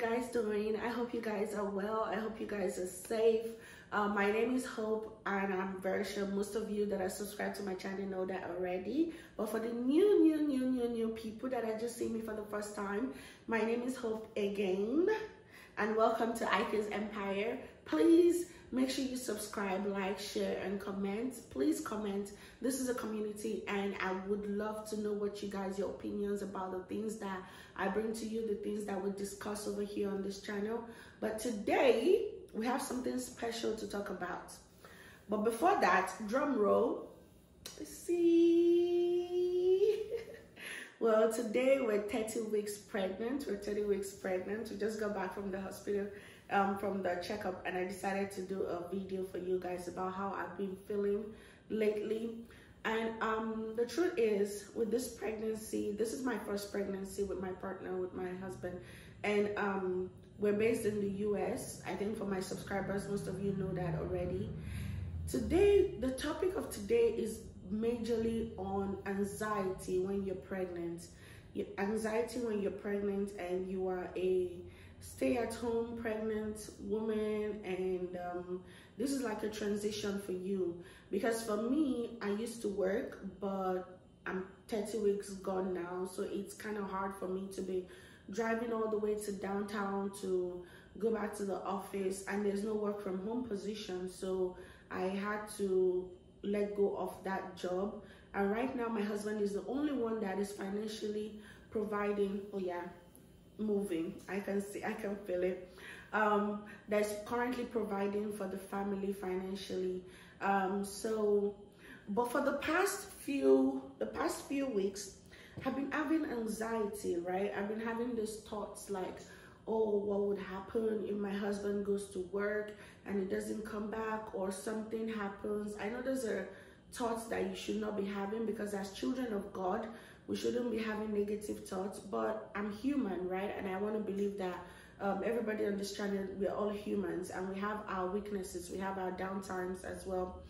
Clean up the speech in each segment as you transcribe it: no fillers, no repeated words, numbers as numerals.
guys doing? I hope you guys are well. I hope you guys are safe. My name is Hope, and I'm very sure most of you that are subscribed to my channel know that already. But for the new people that are just seeing me for the first time, my name is Hope again, and welcome to Ike's Empire. Please make sure you subscribe, like, share, and comment. Please comment. This is a community, and I would love to know what you guys, your opinions about the things that I bring to you, the things that we discuss over here on this channel. But today, we have something special to talk about. But before that, drum roll. Let's see. Well, today we're 30 weeks pregnant. We're 30 weeks pregnant. We just got back from the hospital, from the checkup, and I decided to do a video for you guys about how I've been feeling lately. And the truth is, with this pregnancy, this is my first pregnancy with my partner, with my husband, and we're based in the US. I think for my subscribers, most of you know that already. Today, the topic of today is majorly on anxiety when you're pregnant. Anxiety when you're pregnant and you are a stay-at-home pregnant woman, and this is like a transition for you, because for me, I used to work, but I'm 30 weeks gone now, so it's kind of hard for me to be driving all the way to downtown to go back to the office, and there's no work from home position, so I had to let go of that job. And right now my husband is the only one that is financially providing. Oh yeah, moving, I can feel it. That's currently providing for the family financially. But for the past few weeks, I've been having anxiety, right? I've been having these thoughts like, oh, what would happen if my husband goes to work and he doesn't come back, or something happens? I know those are thoughts that you should not be having, because as children of God, we shouldn't be having negative thoughts, but I'm human, right? And I want to believe that everybody on this channel, we're all humans, and we have our weaknesses, we have our down times as well.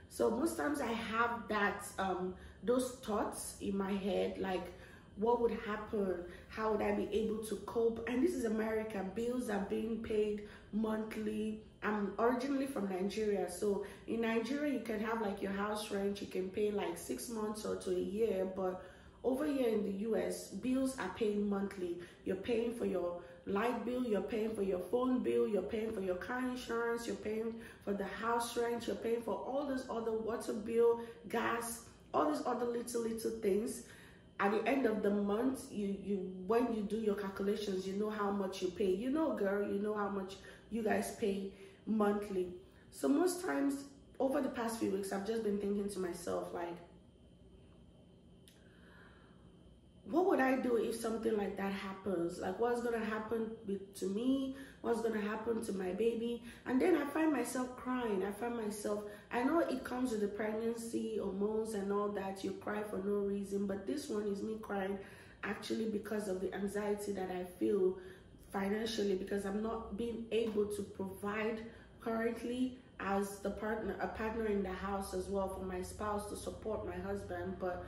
So most times I have that those thoughts in my head, like, what would happen? How would I be able to cope? And this is America. Bills are being paid monthly. I'm originally from Nigeria, so in Nigeria you can have like your house rent, you can pay like 6 months or to a year, but over here in the US, bills are paid monthly. You're paying for your light bill, you're paying for your phone bill, you're paying for your car insurance, you're paying for the house rent, you're paying for all this other water bill, gas, all these other little things. At the end of the month, when you do your calculations, you know how much you pay. You know, girl, you know how much you guys pay monthly. So most times over the past few weeks, I've just been thinking to myself, like, what would I do if something like that happens? Like, what's gonna happen to me? What's gonna happen to my baby? And then I find myself crying. I know it comes with the pregnancy, hormones and all that. You cry for no reason, but this one is me crying actually because of the anxiety that I feel financially, because I'm not being able to provide currently as a partner in the house as well, for my spouse to support my husband. But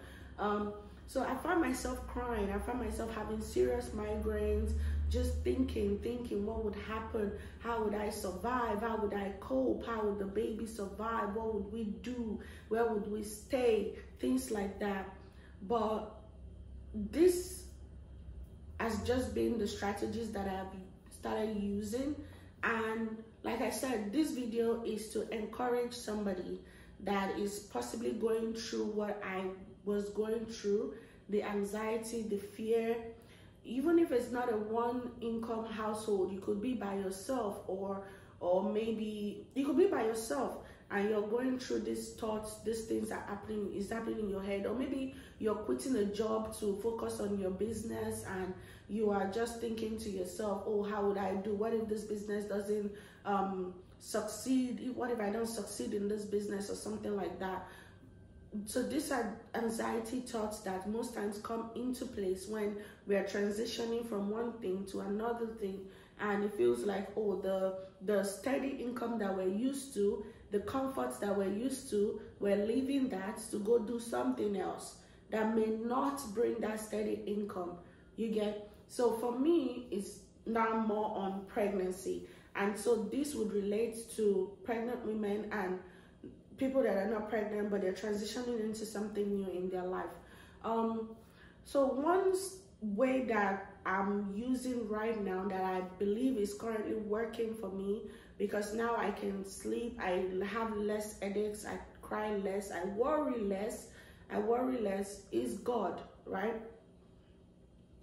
so I find myself crying. I find myself having serious migraines, just thinking what would happen? How would I survive? How would I cope? How would the baby survive? What would we do? Where would we stay? Things like that. But this has just been the strategies that I've started using. And like I said, this video is to encourage somebody that is possibly going through what I was going through, the anxiety, the fear. Even if it's not a one-income household, you could be by yourself, or maybe you could be by yourself and you're going through these thoughts, these things are happening in your head, or maybe you're quitting a job to focus on your business and you are just thinking to yourself, oh, how would I do? What if this business doesn't succeed? What if I don't succeed in this business, or something like that? So these are anxiety thoughts that most times come into place when we are transitioning from one thing to another thing, and it feels like, oh, the steady income that we're used to, the comforts that we're used to, we're leaving that to go do something else that may not bring that steady income. You get? So for me, it's now more on pregnancy. And so this would relate to pregnant women and people that are not pregnant, but they're transitioning into something new in their life. So one way that I'm using right now that I believe is currently working for me, because now I can sleep, I have less headaches, I cry less, I worry less, is God, right?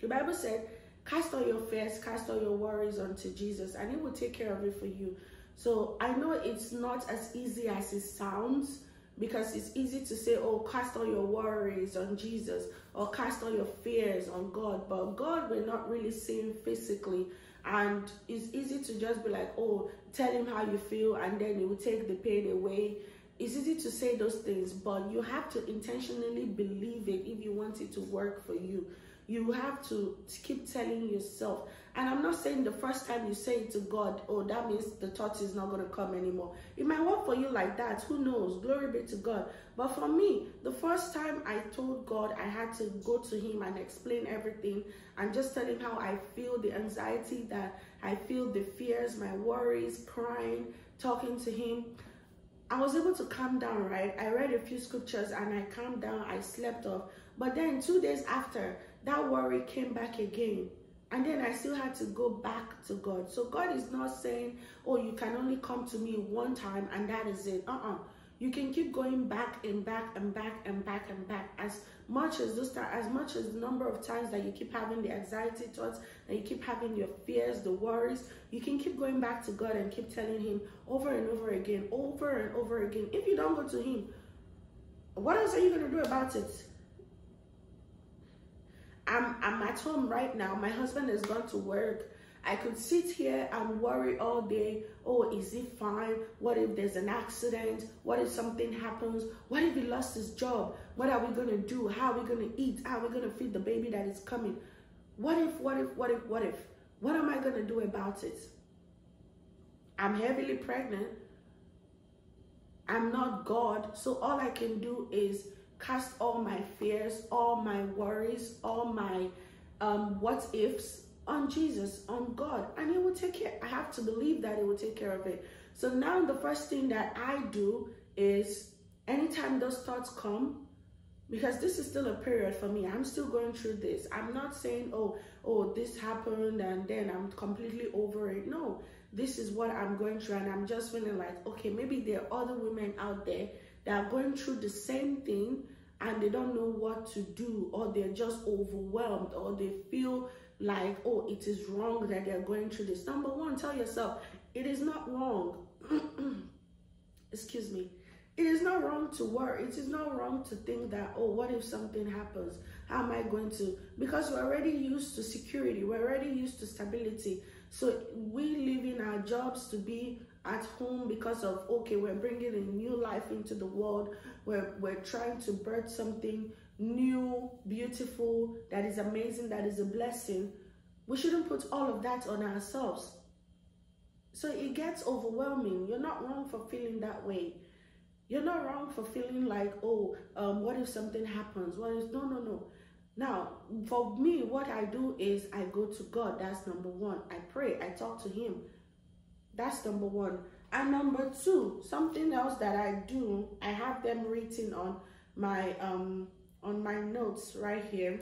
The Bible said, cast all your fears, cast all your worries onto Jesus, and he will take care of it for you. So I know it's not as easy as it sounds, because it's easy to say, oh, cast all your worries on Jesus, or cast all your fears on God. But God, we're not really seeing physically. And it's easy to just be like, oh, tell him how you feel, and then it will take the pain away. It's easy to say those things, but you have to intentionally believe it if you want it to work for you. You have to keep telling yourself. And I'm not saying the first time you say it to God, oh, that means the thought is not going to come anymore. It might work for you like that. Who knows? Glory be to God. But for me, the first time I told God, I had to go to him and explain everything and just tell him how I feel, the anxiety that I feel, the fears, my worries, crying, talking to him. I was able to calm down, right? I read a few scriptures and I calmed down. I slept off. But then 2 days after, that worry came back again. And then I still had to go back to God. So God is not saying, oh, you can only come to me one time and that is it. You can keep going back and back and back and back and back. As much as the number of times that you keep having the anxiety thoughts, that you keep having your fears, the worries, you can keep going back to God and keep telling him over and over again, over and over again. If you don't go to him, what else are you going to do about it? I'm at home right now. My husband has gone to work. I could sit here and worry all day. Oh, is he fine? What if there's an accident? What if something happens? What if he lost his job? What are we going to do? How are we going to eat? How are we going to feed the baby that is coming? What if? What am I going to do about it? I'm heavily pregnant. I'm not God. So all I can do is cast all my fears, all my worries, all my what ifs on Jesus, on God, and he will take care. I have to believe that he will take care of it. So now the first thing that I do is, anytime those thoughts come, because this is still a period for me, I'm still going through this. I'm not saying, oh, this happened and then I'm completely over it. No, this is what I'm going through, and I'm just feeling like, okay, maybe there are other women out there that are going through the same thing and they don't know what to do, or they're just overwhelmed, or they feel like, oh, it is wrong that they're going through this. Number one, tell yourself, it is not wrong. Excuse me. It is not wrong to worry. It is not wrong to think that, oh, what if something happens? How am I going to? Because we're already used to security. We're already used to stability. So we live in our jobs to be at home because of, okay, we're bringing a new life into the world. We're trying to birth something new, beautiful, that is amazing, that is a blessing. We shouldn't put all of that on ourselves. So it gets overwhelming. You're not wrong for feeling that way. You're not wrong for feeling like, oh, what if something happens? No. Now, for me, what I do is I go to God. That's number one. I pray. I talk to him. That's number one. And number two, something else that I do, I have them written on my notes right here.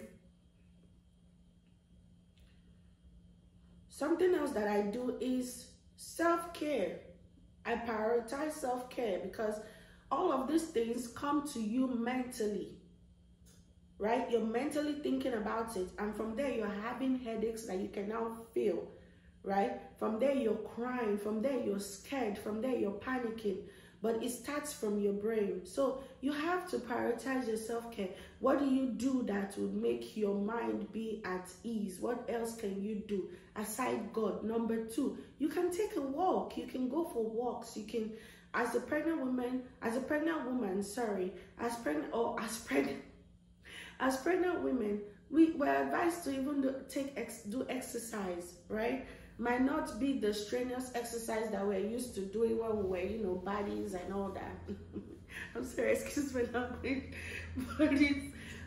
Something else that I do is self-care. I prioritize self-care because all of these things come to you mentally, right? You're mentally thinking about it, and from there you're having headaches that you can now feel, right? From there you're crying, from there you're scared, from there you're panicking, but it starts from your brain. So you have to prioritize your self-care. What do you do that will make your mind be at ease? What else can you do aside God? Number two, you can take a walk. You can go for walks. You can, as pregnant women, we're advised to even do exercise, right? Might not be the strenuous exercise that we're used to doing when we were, bodies and all that. I'm sorry, excuse my language, but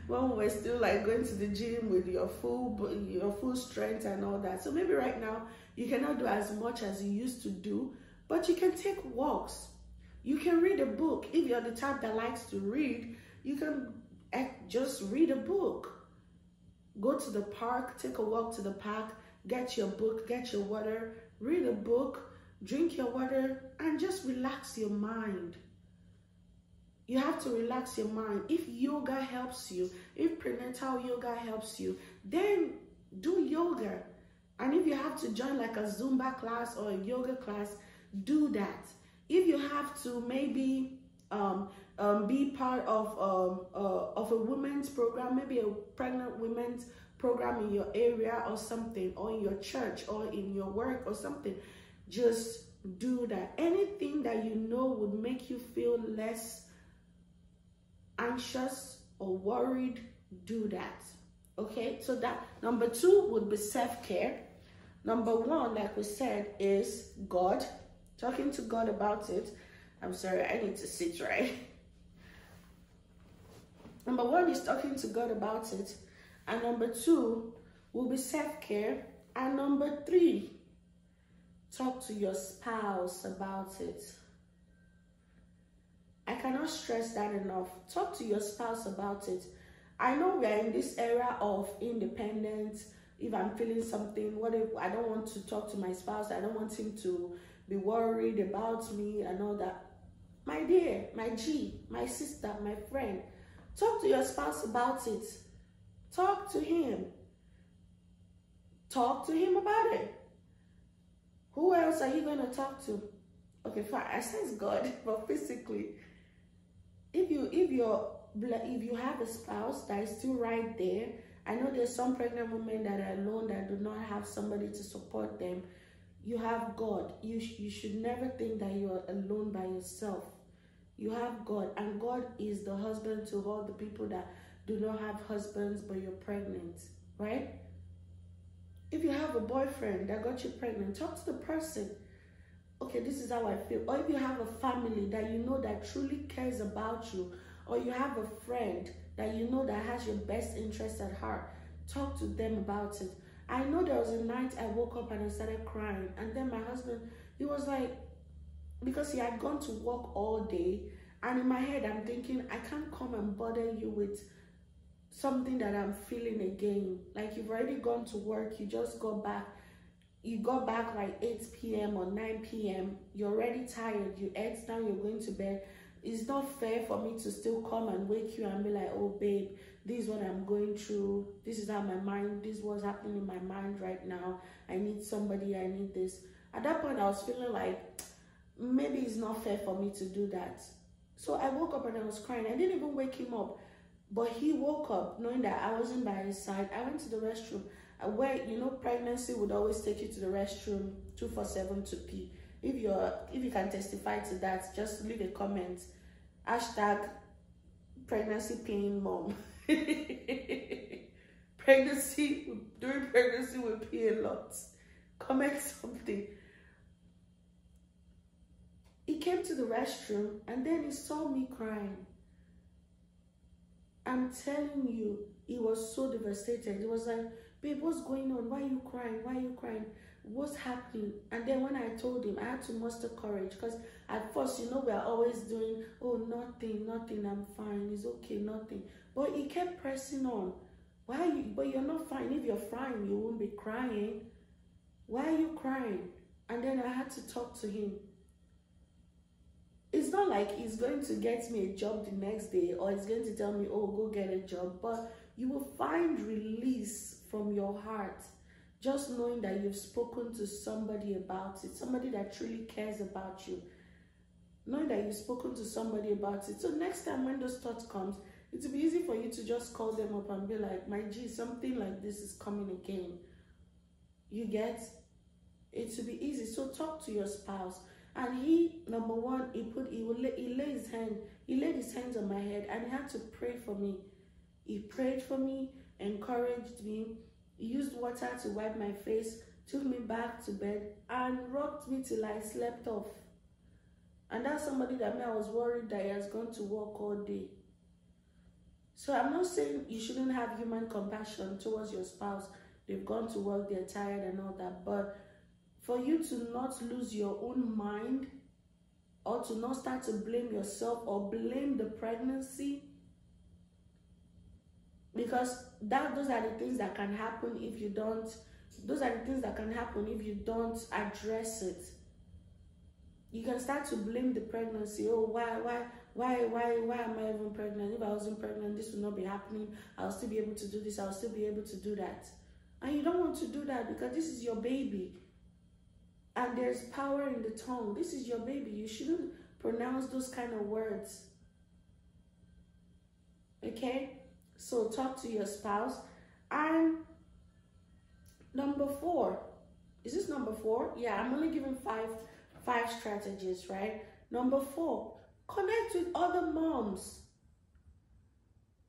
when we're still like going to the gym with your full strength and all that. So maybe right now you cannot do as much as you used to do, but you can take walks. You can read a book. If you're the type that likes to read, you can just read a book. Go to the park, take a walk to the park, get your book, get your water, read a book, drink your water, and just relax your mind. You have to relax your mind. If yoga helps you, if prenatal yoga helps you, then do yoga. And if you have to join like a Zumba class or a yoga class, do that. If you have to maybe be part of a women's program, maybe a pregnant women's program in your area or something, or in your church or in your work or something, just do that. Anything that you know would make you feel less anxious or worried, do that. Okay, so that number 2 would be self-care. Number 1, like we said, is God. Talking to God about it. I'm sorry, I need to sit right. Number 1 is talking to God about it. And number 2 will be self-care. And number 3, talk to your spouse about it. I cannot stress that enough. Talk to your spouse about it. I know we are in this era of independence. If I'm feeling something, what if I don't want to talk to my spouse? I don't want him to be worried about me and all that. My dear, my G, my sister, my friend, talk to your spouse about it. Talk to him. Talk to him about it. Who else are you going to talk to? Okay, fine, I sense God, but physically, if you have a spouse that is still right there, I know there's some pregnant women that are alone, that do not have somebody to support them. You have God. You should never think that you're alone by yourself. You have God, and God is the husband to all the people that do not have husbands but you're pregnant, right? If you have a boyfriend that got you pregnant, talk to the person. Okay, this is how I feel. Or if you have a family that you know that truly cares about you, or you have a friend that you know that has your best interest at heart, talk to them about it. I know there was a night I woke up and I started crying, and then my husband, he was like, because he had gone to work all day, and in my head I'm thinking, I can't come and bother you with something that I'm feeling again. Like, you've already gone to work, you just got back. You got back like 8 p.m. or 9 p.m. You're already tired. You ate now, you're going to bed. It's not fair for me to still come and wake you and be like, oh, babe, this is what I'm going through. This is how my mind, this is what's happening in my mind right now. I need somebody, I need this. At that point, I was feeling like, maybe it's not fair for me to do that. So I woke up and I was crying. I didn't even wake him up. But he woke up knowing that I wasn't by his side. I went to the restroom. Where, you know, pregnancy would always take you to the restroom 24/7 to pee. If you can testify to that, just leave a comment. Hashtag pregnancy peeing mom. During pregnancy we pee a lot. Comment something. He came to the restroom and then he saw me crying. I'm telling you, he was so devastated. He was like, babe, what's going on? Why are you crying? Why are you crying? What's happening? And then when I told him, I had to muster courage, because at first, you know, we are always doing, oh, nothing, I'm fine, it's okay, nothing. But he kept pressing on. Why are you, but you're not fine. If you're fine, you won't be crying. Why are you crying? And then I had to talk to him. It's not like he's going to get me a job the next day, or he's going to tell me, oh, go get a job, but you will find release from your heart just knowing that you've spoken to somebody about it, somebody that truly cares about you, knowing that you've spoken to somebody about it. So next time when those thoughts comes, it will be easy for you to just call them up and be like, my G, something like this is coming again. You get? It will be easy. So talk to your spouse. And he, number one, he laid his hands on my head and he had to pray for me. He prayed for me, encouraged me. He used water to wipe my face, took me back to bed, and rocked me till I slept off. And that's somebody that I was worried that he has gone to work all day. So I'm not saying you shouldn't have human compassion towards your spouse. They've gone to work, they're tired and all that. But for you to not lose your own mind, or to not start to blame yourself or blame the pregnancy, because those are the things that can happen if you don't, those are the things that can happen if you don't address it. You can start to blame the pregnancy. Oh, why am I even pregnant? If I wasn't pregnant, this would not be happening. I'll still be able to do this. I'll still be able to do that. And you don't want to do that because this is your baby. And there's power in the tongue. This is your baby. You shouldn't pronounce those kind of words. Okay? So talk to your spouse. And number 4. Is this number 4? Yeah, I'm only giving five strategies, right? Number 4, connect with other moms.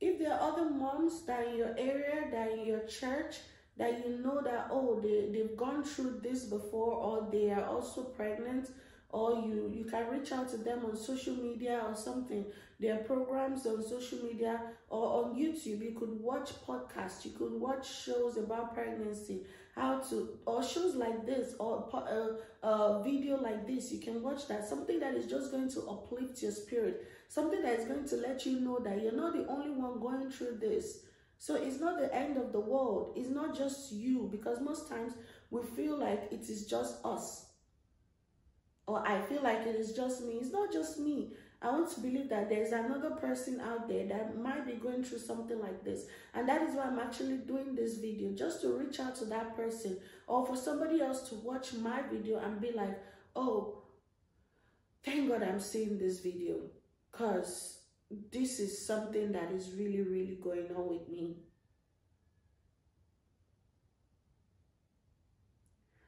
If there are other moms that in your area, that in your church, that you know that, oh, they've gone through this before, or they are also pregnant, or you can reach out to them on social media or something. There are programs on social media or on YouTube. You could watch podcasts, you could watch shows about pregnancy, or shows like this, or a video like this. You can watch that, something that is just going to uplift your spirit, something that is going to let you know that you're not the only one going through this. So it's not the end of the world. It's not just you, because most times we feel like it is just us. Or I feel like it is just me. It's not just me. I want to believe that there's another person out there that might be going through something like this. And that is why I'm actually doing this video, just to reach out to that person, or for somebody else to watch my video and be like, oh, thank God I'm seeing this video, because this is something that is really, really going on with me.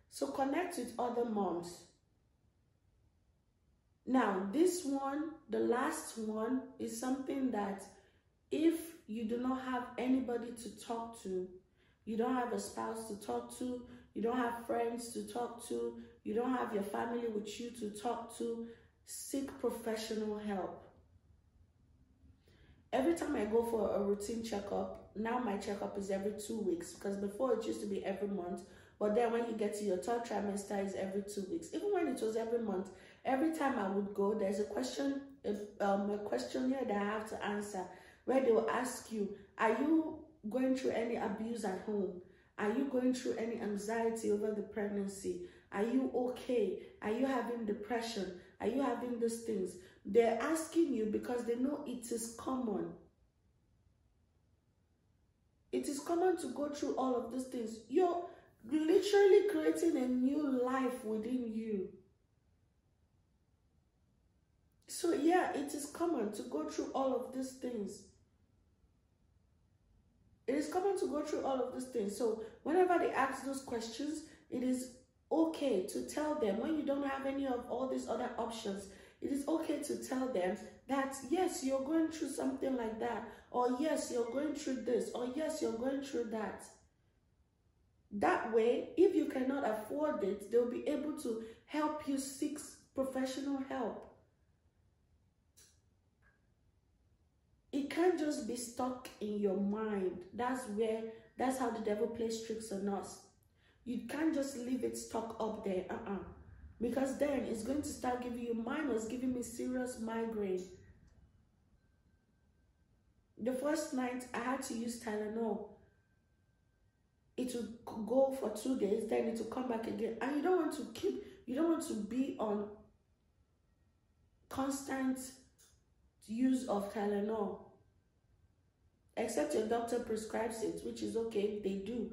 So connect with other moms. Now, this one, the last one, is something that if you do not have anybody to talk to, you don't have a spouse to talk to, you don't have friends to talk to, you don't have your family with you to talk to, seek professional help. Every time I go for a routine checkup, now my checkup is every 2 weeks, because before it used to be every month. But then when you get to your 3rd trimester, it's every 2 weeks. Even when it was every month, every time I would go, there's a question, a questionnaire that I have to answer, where they will ask you, are you going through any abuse at home? Are you going through any anxiety over the pregnancy? Are you okay? Are you having depression? Are you having these things? They're asking you because they know it is common. It is common to go through all of these things. You're literally creating a new life within you. So yeah, it is common to go through all of these things. It is common to go through all of these things. So whenever they ask those questions, it is okay to tell them, when you don't have any of all these other options, it is okay to tell them that yes, you're going through something like that, or yes, you're going through this, or yes, you're going through that. That way, if you cannot afford it, they'll be able to help you seek professional help. It can't just be stuck in your mind. That's how the devil plays tricks on us. You can't just leave it stuck up there. Because then it's going to start giving you, mine was giving me serious migraine. The first night I had to use Tylenol. It would go for 2 days, then it will come back again. And you don't want to be on constant use of Tylenol. Except your doctor prescribes it, which is okay, they do.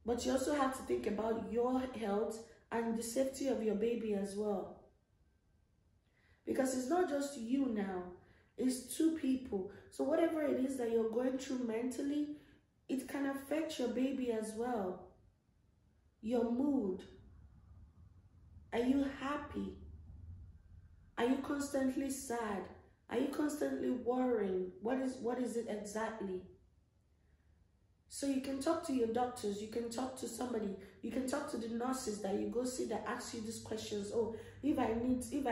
But you also have to think about your health and the safety of your baby as well. Because it's not just you now, it's 2 people. So whatever it is that you're going through mentally, it can affect your baby as well. Your mood. Are you happy? Are you constantly sad? Are you constantly worrying? What is it exactly? So you can talk to your doctors, you can talk to somebody, you can talk to the nurses that you go see that ask you these questions. Oh, if I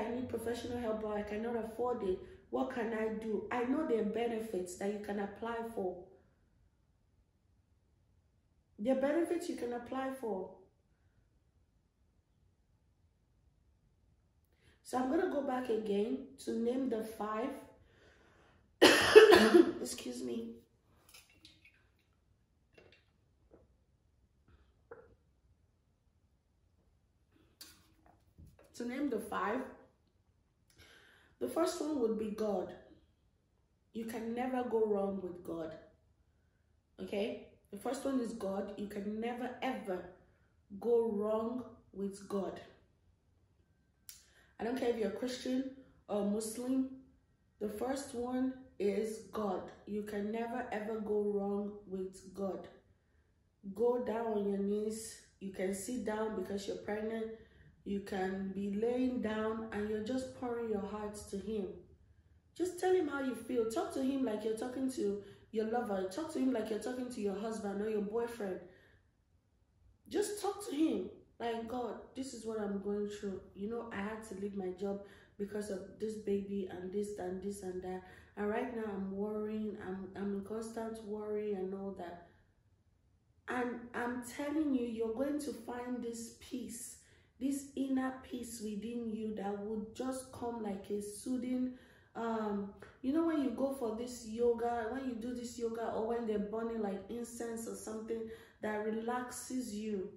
need professional help or I cannot afford it, What can I do? I know there are benefits that you can apply for. There are benefits you can apply for. So I'm going to go back again to name the 5. Excuse me. To name the 5. The first one would be God. You can never go wrong with God. Okay? The first one is God. You can never ever go wrong with God. I don't care if you're Christian or Muslim. The first one is God. You can never ever go wrong with God. Go down on your knees. You can sit down because you're pregnant. You can be laying down and you're just pouring your heart to Him. Just tell Him how you feel. Talk to Him like you're talking to your lover. Talk to Him like you're talking to your husband or your boyfriend. Just talk to Him. Like, God, this is what I'm going through. You know, I had to leave my job because of this baby and this and this and that. And right now I'm worrying. I'm in constant worry and all that. And I'm telling you, you're going to find this peace, this inner peace within you that would just come like a soothing, you know, when you go for this yoga, when you do this yoga, or when they're burning like incense or something that relaxes you,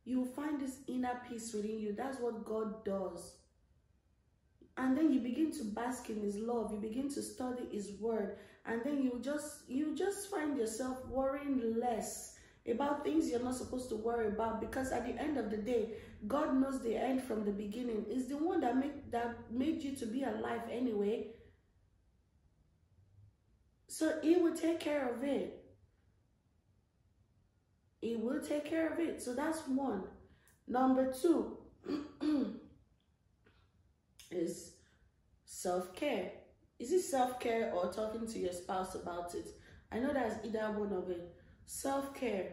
you find this inner peace within you. That's what God does. And then you begin to bask in His love. You begin to study His word. And then you just find yourself worrying less about things you're not supposed to worry about, because at the end of the day, God knows the end from the beginning. It's the one that made you to be alive anyway. So He will take care of it. He will take care of it. So that's one. Number 2 is self-care. Is it self-care or talking to your spouse about it? I know that's either one of it. Self-care.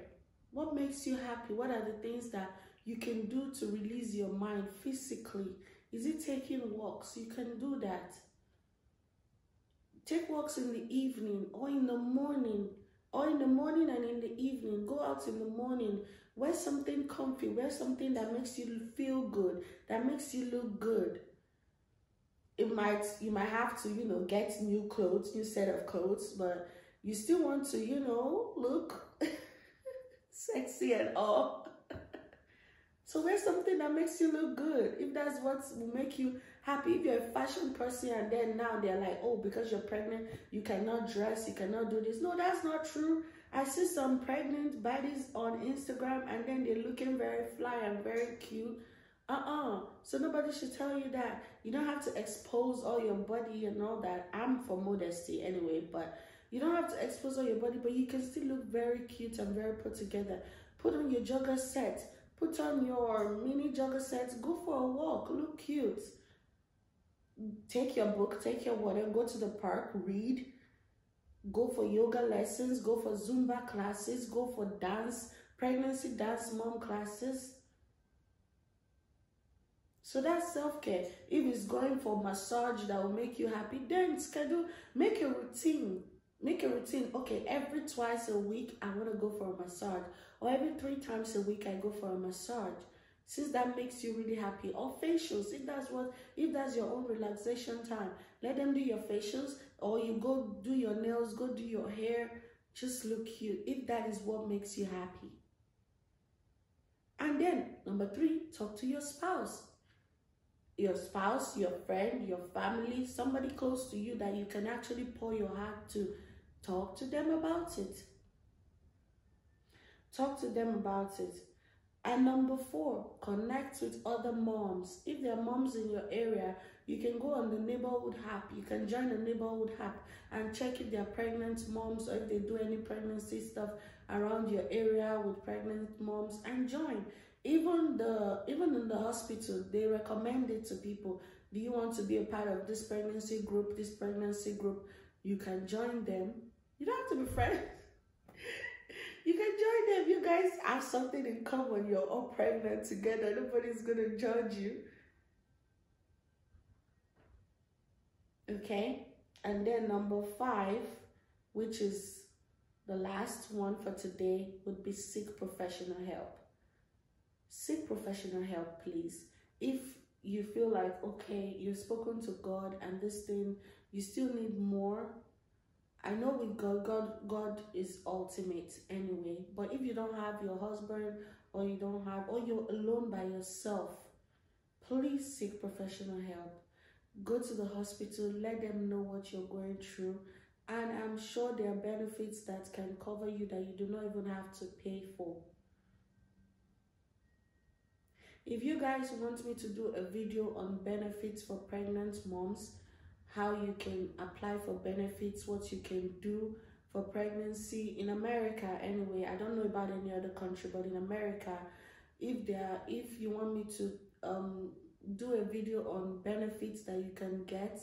What makes you happy? What are the things that you can do to release your mind physically? Is it taking walks? You can do that. Take walks in the evening or in the morning. Or in the morning and in the evening. Go out in the morning. Wear something comfy. Wear something that makes you feel good. That makes you look good. You might have to, get new clothes, new set of clothes, but you still want to, look sexy and all. So wear something that makes you look good. If that's what will make you happy. If you're a fashion person and then now they're like, oh, because you're pregnant, you cannot dress, you cannot do this. No, that's not true. I see some pregnant bodies on Instagram and then they're looking very fly and very cute. So nobody should tell you that. You don't have to expose all your body and all that. I'm for modesty anyway, but you don't have to expose all your body, but you can still look very cute and very put together. Put on your jogger set. Put on your mini jogger set. Go for a walk. Look cute. Take your book, take your water, go to the park, read. Go for yoga lessons. Go for Zumba classes. Go for dance, pregnancy dance mom classes. So that's self-care. If it's going for massage that will make you happy, then schedule, make a routine. Make a routine. Okay, every twice a week, I want to go for a massage. Or every 3 times a week, I go for a massage. Since that makes you really happy. Or facials, if that's your own relaxation time. Let them do your facials. Or you go do your nails, go do your hair. Just look cute. If that is what makes you happy. And then, number 3, talk to your spouse. Your spouse, your friend, your family, somebody close to you that you can actually pour your heart to. Talk to them about it. Talk to them about it. And number 4, connect with other moms. If there are moms in your area, you can go on the neighborhood app. You can join the neighborhood app and check if they are pregnant moms or if they do any pregnancy stuff around your area with pregnant moms, and join. Even in the hospital, they recommend it to people. Do you want to be a part of this pregnancy group, this pregnancy group? You can join them. You don't have to be friends. You can join them. You guys have something in common. You're all pregnant together. Nobody's going to judge you. Okay? And then number 5, which is the last one for today, would be seek professional help. Seek professional help, please. If you feel like, okay, you've spoken to God and this thing, you still need more. I know with God is ultimate anyway. But if you don't have your husband, or you don't have, or you're alone by yourself, please seek professional help. Go to the hospital, let them know what you're going through. And I'm sure there are benefits that can cover you that you do not even have to pay for. If you guys want me to do a video on benefits for pregnant moms, how you can apply for benefits, what you can do for pregnancy in America anyway, I don't know about any other country, but in America, if you want me to do a video on benefits that you can get,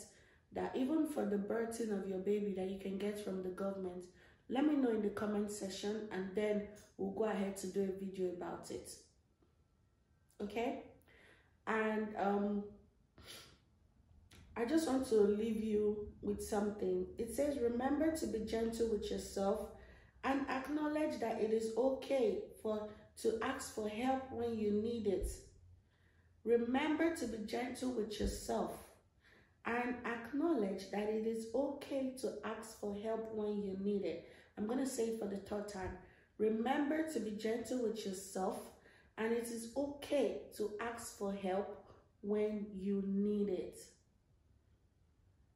that even for the birthing of your baby that you can get from the government, let me know in the comment section, and then we'll go ahead to do a video about it. Okay? And I just want to leave you with something. It says, remember to be gentle with yourself and acknowledge that it is okay to ask for help when you need it. Remember to be gentle with yourself and acknowledge that it is okay to ask for help when you need it. I'm going to say it for the 3rd time. Remember to be gentle with yourself, and it is okay to ask for help when you need it.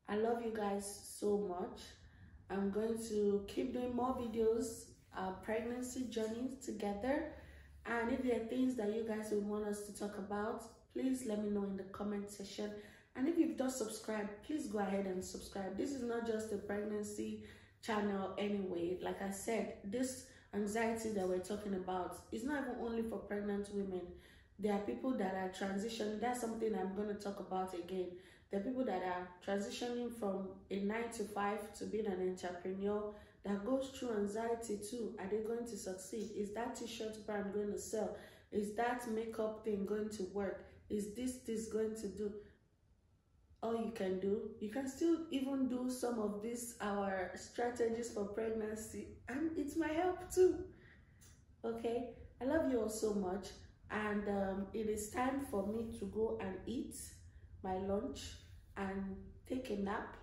I love you guys so much. I'm going to keep doing more videos, pregnancy journeys together. And if there are things that you guys would want us to talk about, please let me know in the comment section. And if you've not subscribed, please go ahead and subscribe. This is not just a pregnancy channel anyway. Like I said, this anxiety that we're talking about is not even only for pregnant women. There are people that are transitioning. That's something I'm going to talk about again. There are people that are transitioning from a 9-to-5 to being an entrepreneur that goes through anxiety too. Are they going to succeed? Is that t-shirt brand going to sell? Is that makeup thing going to work? Is this going to do? All you can do, you can still even do some of these our strategies for pregnancy, and it might help too. Okay, I love you all so much, and it is time for me to go and eat my lunch and take a nap.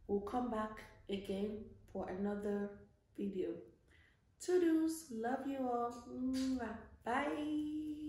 We'll come back again for another video. Toodles, love you all. Bye.